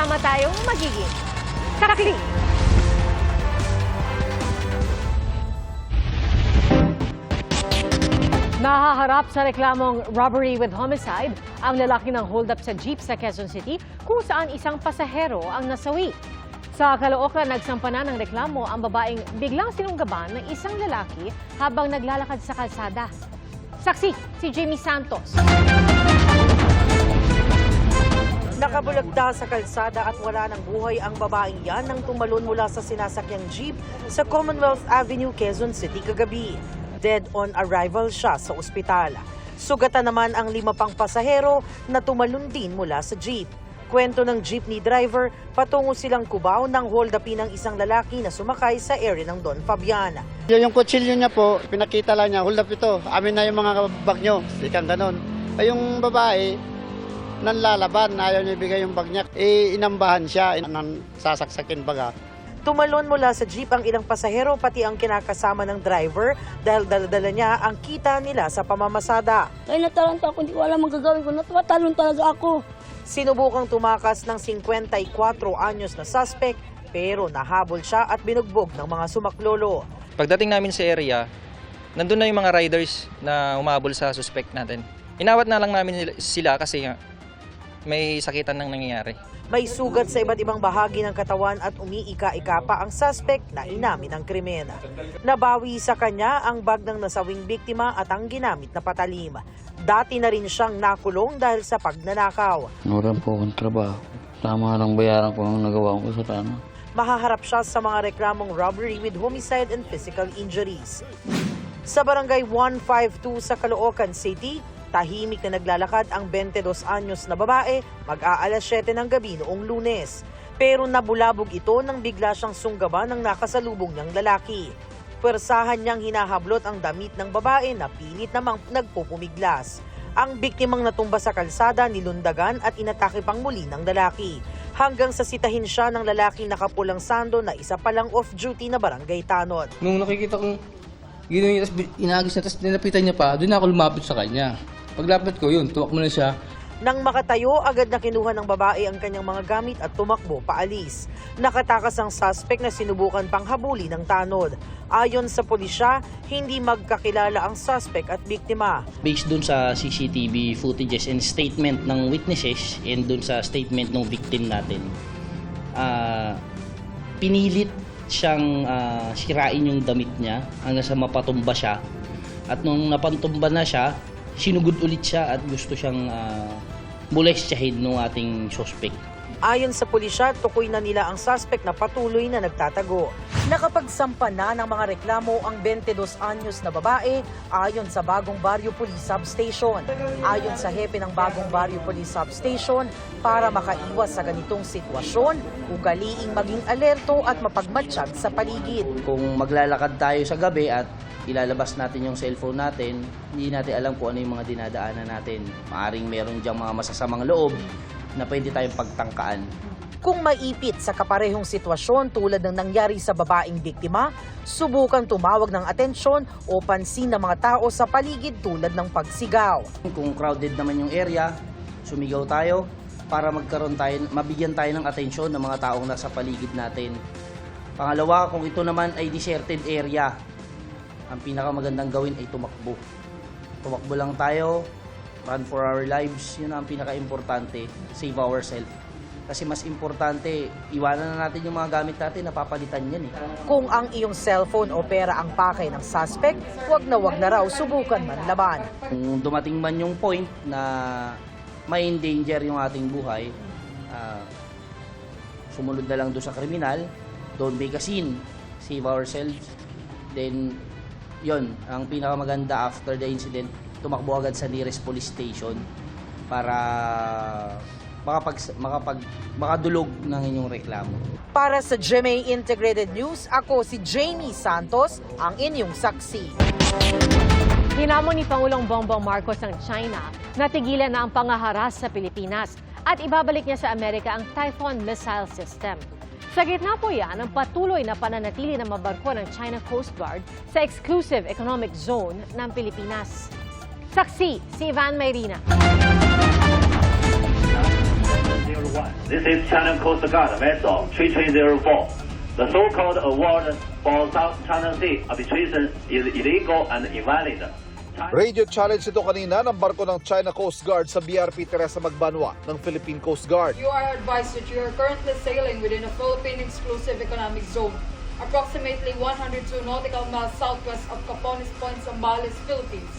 Sama-sama tayong magiging karakli. Nahaharap sa reklamong robbery with homicide ang lalaki ng hold-up sa jeep sa Quezon City kung saan isang pasahero ang nasawi. Sa Caloocan, nagsampa na ng reklamo ang babaeng biglang sinunggaban ng isang lalaki habang naglalakad sa kalsada. Saksi, si Jamie Santos. Nakabulagda sa kalsada at wala ng buhay ang babaeng yan nang tumalon mula sa sinasakyang jeep sa Commonwealth Avenue, Quezon City kagabi. Dead on arrival siya sa ospital. Sugatan naman ang 5 pang pasahero na tumalon din mula sa jeep. Kwento ng jeepney driver, patungo silang Cubao nang hold-upin ng isang lalaki na sumakay sa area ng Don Fabian. Yung kutsilyo niya po, pinakita lang niya, hold up ito, amin na yung mga bag nyo, ikang ganon. Ay yung babae, nanlalaban, ayaw niya ibigay yung bag niya, inambahan siya, sasaksakin baga. Tumalon mula sa jeep ang ilang pasahero pati ang kinakasama ng driver dahil dala-dala niya ang kita nila sa pamamasada. Kaya natalanta ako, hindi ko alam ang gagawin ko, natatalon talaga ako. Sinubukang tumakas ng 54 anyos na suspect pero nahabol siya at binugbog ng mga sumaklolo. Pagdating namin sa area, nandun na yung mga riders na umabol sa suspect natin. Inawat na lang namin sila kasi may sakitan nang nangyayari. May sugat sa iba't ibang bahagi ng katawan at umiika-ika pa ang suspect na inamin ng krimen. Nabawi sa kanya ang bag ng nasawing biktima at ang ginamit na patalim. Dati na rin siyang nakulong dahil sa pagnanakaw. Nawalan po akong trabaho. Tama lang bayaran ko ang nagawa ko sa tama. Mahaharap siya sa mga reklamong robbery with homicide and physical injuries. Sa barangay 152 sa Caloocan City, tahimik na naglalakad ang 22 anyos na babae mag-aalas 7 ng gabi noong Lunes. Pero nabulabog ito nang bigla siyang sunggaban ng nakasalubong niyang lalaki. Pwersahan niyang hinahablot ang damit ng babae na pilit namang nagpupumiglas. Ang biktimang natumba sa kalsada nilundagan at inatake pang muli ng lalaki. Hanggang sa sitahin siya ng lalaking nakapulang sando na isa palang off-duty na barangay tanod. Nung nakikita kong ginawa niya, tapos inagis na, tapos nilapitan niya pa, doon ako lumapit sa kanya. Paglapit ko, yun, tuwak mo na siya. Nang makatayo, agad na kinuha ng babae ang kanyang mga gamit at tumakbo paalis. Nakatakas ang suspect na sinubukan pang habuli ng tanod. Ayon sa pulisya, hindi magkakilala ang suspect at biktima. Based dun sa CCTV footages and statement ng witnesses and dun sa statement ng victim natin, pinilit siyang sirain yung damit niya hanggang sa mapatumba siya. At nung napantumba na siya, sinugod ulit siya at gusto siyang molestyahin ng ating suspect. Ayon sa pulisya, tukoy na nila ang suspect na patuloy na nagtatago. Nakapagsampa na ng mga reklamo ang 22 anyos na babae ayon sa Bagong Barrio Police Substation. Ayon sa hepe ng Bagong Barrio Police Substation, para makaiwas sa ganitong sitwasyon, ugaliing maging alerto at mapagmatsyag sa paligid. Kung maglalakad tayo sa gabi at ilalabas natin yung cellphone natin, hindi natin alam kung ano yung mga dinadaanan natin. Maaring meron diyang mga masasamang loob na pwede tayong pagtangkaan. Kung maipit sa kaparehong sitwasyon tulad ng nangyari sa babaeng biktima, subukan tumawag ng atensyon o pansin ng mga tao sa paligid tulad ng pagsigaw. Kung crowded naman yung area, sumigaw tayo para mabigyan tayo ng atensyon ng mga taong nasa paligid natin. Pangalawa, kung ito naman ay deserted area, ang pinakamagandang gawin ay tumakbo. Tumakbo lang tayo, run for our lives, yun ang pinaka-importante, save ourselves. Kasi mas importante, iwanan na natin yung mga gamit natin, napapalitan yan eh. Kung ang iyong cellphone o pera ang pakay ng suspect, wag na raw subukan manlaban. Kung dumating man yung point na may endanger yung ating buhay, sumunod na lang doon sa kriminal, don't make a scene, save ourselves, then yon ang pinakamaganda after the incident, tumakbo agad sa nearest police station para makadulog ng inyong reklamo. Para sa GMA Integrated News, ako si Jamie Santos, ang inyong saksi. Hinamon ni Pangulong Bongbong Marcos ng China na tigilan na ang pangaharas sa Pilipinas at ibabalik niya sa Amerika ang Typhoon missile system. Sa gitna po yan ang patuloy na pananatili ng mga barko ng China Coast Guard sa Exclusive Economic Zone ng Pilipinas. Saksi si Ivan Mayrina. 3301. This is China Coast Guard vessel 3304. The so-called award for South China Sea arbitration is illegal and invalid. Radio challenge ito kanina ng barko ng China Coast Guard sa BRP Teresa Magbanwa ng Philippine Coast Guard. You are advised that you are currently sailing within a Philippine Exclusive Economic Zone, approximately 102 nautical miles southwest of Capones Point, Zambales, Philippines.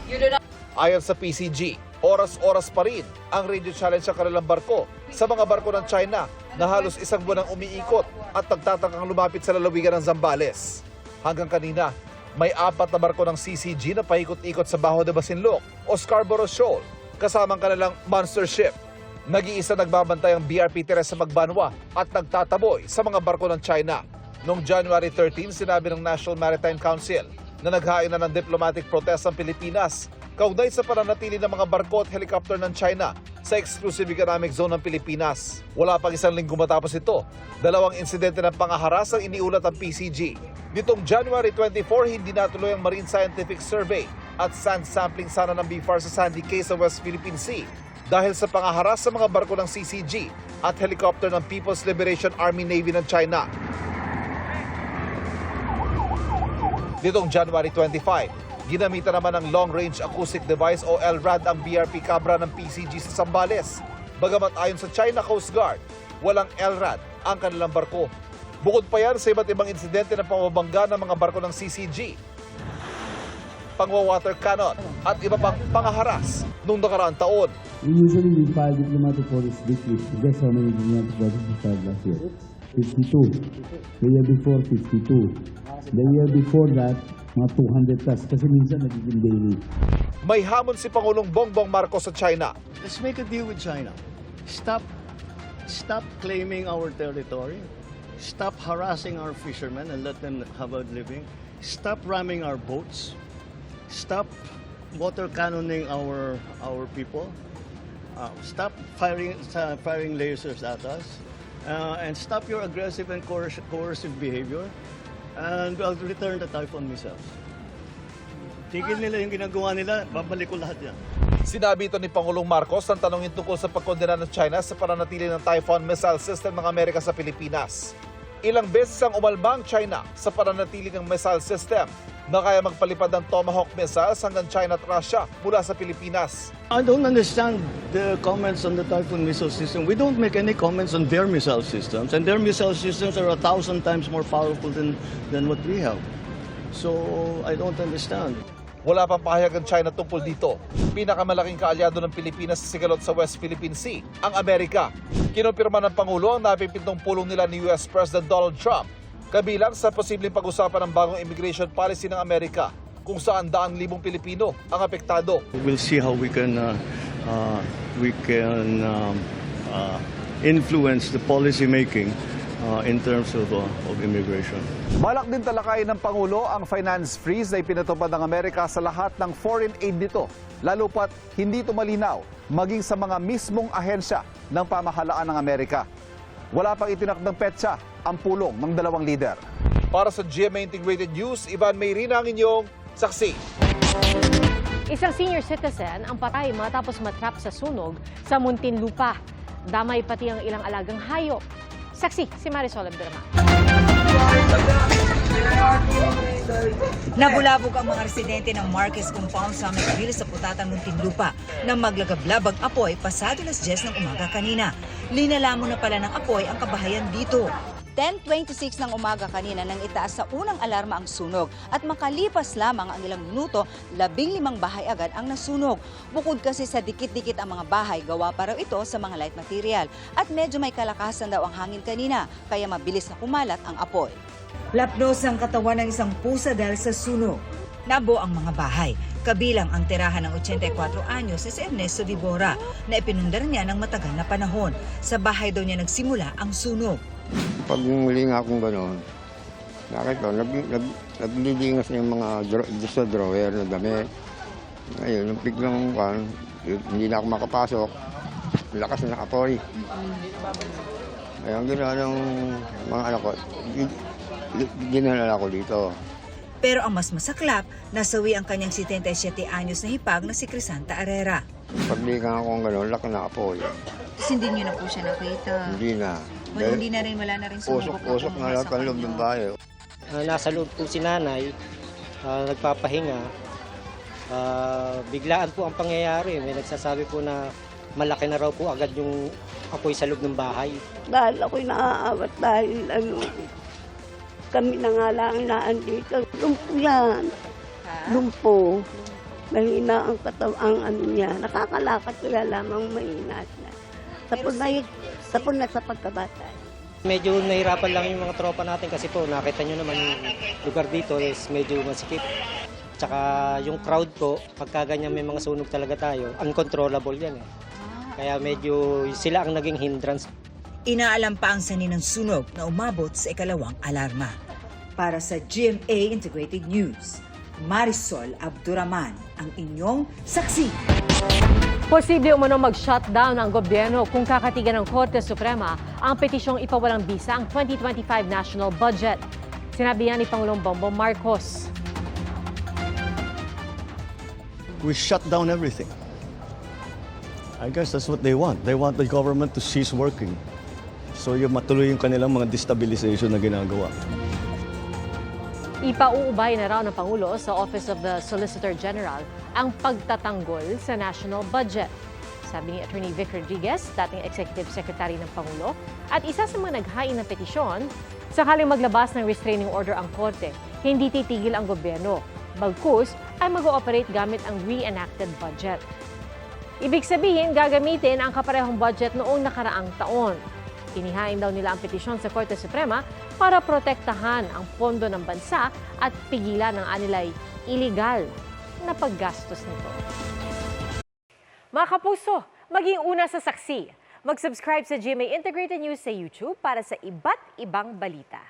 You do not... Ayon sa PCG, oras-oras pa rin ang radio challenge sa kanilang barko sa mga barko ng China na halos isang buwan ang umiikot at nagtatakang lumapit sa lalawigan ng Zambales. Hanggang kanina, may 4 na barko ng CCG na paikot-ikot sa Bajo de Masinloc o Scarborough Shoal kasamang kanilang monster ship. Nag-iisa nagbabantay ang BRP Teresa Magbanwa at nagtataboy sa mga barko ng China. Noong January 13, sinabi ng National Maritime Council na naghain na ng diplomatic protest ang Pilipinas kaugnay sa pananatili ng mga barko at helicopter ng China sa Exclusive Economic Zone ng Pilipinas. Wala pang isang linggo matapos ito, 2 insidente ng pangaharas ang iniulat ng PCG. Nitong January 24, hindi natuloy ang Marine Scientific Survey at sand sampling sana ng BFAR sa Sandy Cay sa West Philippine Sea dahil sa pangaharas sa mga barko ng CCG at helicopter ng People's Liberation Army Navy ng China. Nitong January 25, ginamitan naman ng Long Range Acoustic Device o LRAD ang BRP Cabra ng PCG sa Zambales. Bagamat ayon sa China Coast Guard, walang LRAD ang kanilang barko. Bukod pa yan sa iba't ibang insidente ng pamabangga ng mga barko ng CCG, pangwa-water cannon at iba pang pangaharas noong nakaraang taon. Usually we file diplomatic policy weekly. Guess how many diplomatic policies we filed last year? 52. The year before, 52. The year before that, mga 200 plus. Kasi minsan nagiging daily. May hamon si Pangulong Bongbong Marcos sa China. Let's make a deal with China. Stop claiming our territory. Stop harassing our fishermen and let them have a living. Stop ramming our boats. Stop water cannoning our people. Stop firing lasers at us. And stop your aggressive and coercive behavior. And I'll return the Typhoon missiles. Tigil nila yung ginagawa nila, babalik ko lahat yan. Sinabi ito ni Pangulong Marcos ng tanongin tungkol sa pagkondena ng China sa pananatili ng Typhoon missile system ng Amerika sa Pilipinas. Ilang beses ang umalma ang China sa pananatili ng missile system na kaya magpalipad ng Tomahawk missiles hanggang China at Russia mula sa Pilipinas. I don't understand the comments on the Typhoon missile system. We don't make any comments on their missile systems, and their missile systems are 1,000 times more powerful than what we have. So I don't understand. Wala pang pahayag ang China tungkol dito. Pinakamalaking kaalyado ng Pilipinas sa sigalot sa West Philippine Sea, ang Amerika. Kinumpirma ng Pangulo ang napipintong pulong nila ni US President Donald Trump, kabilang sa posibleng pag-usapan ng bagong immigration policy ng Amerika, kung saan 100,000 Pilipino ang apektado. We'll see how we can influence the policy making in terms of immigration. Balak din talakayin ng Pangulo ang finance freeze na ipinatupad ng Amerika sa lahat ng foreign aid nito, lalo pat hindi ito malinaw maging sa mga mismong ahensya ng pamahalaan ng Amerika. Wala pang itinakdang petsa ang pulong ng dalawang lider. Para sa GMA Integrated News, Ivan Mayrina ang inyong saksi. Isang senior citizen ang patay matapos matrap sa sunog sa Muntinlupa. Damay pati ang ilang alagang hayop. Saksi si Marisol Abderrahman. Nabulabog ang mga residente ng Marquez Compound sa Mecaville sa Putatan, Muntinlupa na maglagablabag apoy pasado las 10 ng umaga kanina. Linalamon na pala ng apoy ang kabahayan dito. 10:26 ng umaga kanina nang itaas sa unang alarma ang sunog at makalipas lamang ang ilang minuto, 15 bahay agad ang nasunog. Bukod kasi sa dikit-dikit ang mga bahay, gawa pa raw ito sa mga light material at medyo may kalakasan daw ang hangin kanina kaya mabilis na kumalat ang apoy. Lapnos ang katawan ng isang pusa dahil sa sunog. Nabo ang mga bahay, kabilang ang tirahan ng 84 anyos na si Ernesto Vibora na ipinundar niya ng matagal na panahon. Sa bahay daw niya nagsimula ang sunog. Pag muli nga akong gano'n, nakita, nagliligas yung mga sa drawer na damit. Ngayon, yung biglang hindi na ako makapasok, lakas na apoy. Kaya ang ginawa ng mga anak ko, ginalala ko dito. Pero ang mas masaklap, nasawi ang kanyang 77 anyos na hipag na si Crisanta Arrera. Pag di ka akong gano'n, laki na po yun. Kasi hindi niyo na po siya nakita. Hindi na. Wala na rin sumubok Usok na lang ang loob ng bahay. Nasa loob po si nanay, nagpapahinga. Biglaan po ang pangyayari. May nagsasabi po na malaki na raw po agad yung apoy sa loob ng bahay. Dahil ako'y naaawat dahil kami na nga lang naandito. Lumpo yan. Lumpo. Mahina ang katawang niya. Nakakalakad kaya lamang mahina siya. Tapos na sa pagkabata. Medyo nahirapan lang yung mga tropa natin kasi po nakita nyo naman yung lugar dito is medyo masikip. Tsaka yung crowd po, pagka ganyan may mga sunog talaga tayo, uncontrollable yan eh. Kaya medyo sila ang naging hindrance. Inaalam pa ang sanhi ng sunog na umabot sa ikalawang alarma. Para sa GMA Integrated News, Marisol Abduraman, ang inyong saksi. Posible umano mag-shutdown ang gobyerno kung kakatigan ng Korte Suprema ang petisyong ipawalang bisa ang 2025 national budget. Sinabi yan ni Pangulong Bongbong Marcos. We shut down everything. I guess that's what they want. They want the government to cease working. So yung matuloy yung kanilang mga destabilization na ginagawa. Ipauubay na raw ng Pangulo sa Office of the Solicitor General ang pagtatanggol sa national budget. Sabi ni Attorney Vic Rodriguez, dating Executive Secretary ng Pangulo, at isa sa mga naghain ng petisyon, sakaling maglabas ng restraining order ang Korte, hindi titigil ang gobyerno. Bagkus ay mag-ooperate gamit ang reenacted budget. Ibig sabihin, gagamitin ang kaparehong budget noong nakaraang taon. Inihain daw nila ang petisyon sa Korte Suprema para protektahan ang pondo ng bansa at pigilan ang anilay iligal na paggastos nito. Mga kapuso, maging una sa saksi. Mag-subscribe sa GMA Integrated News sa YouTube para sa iba't ibang balita.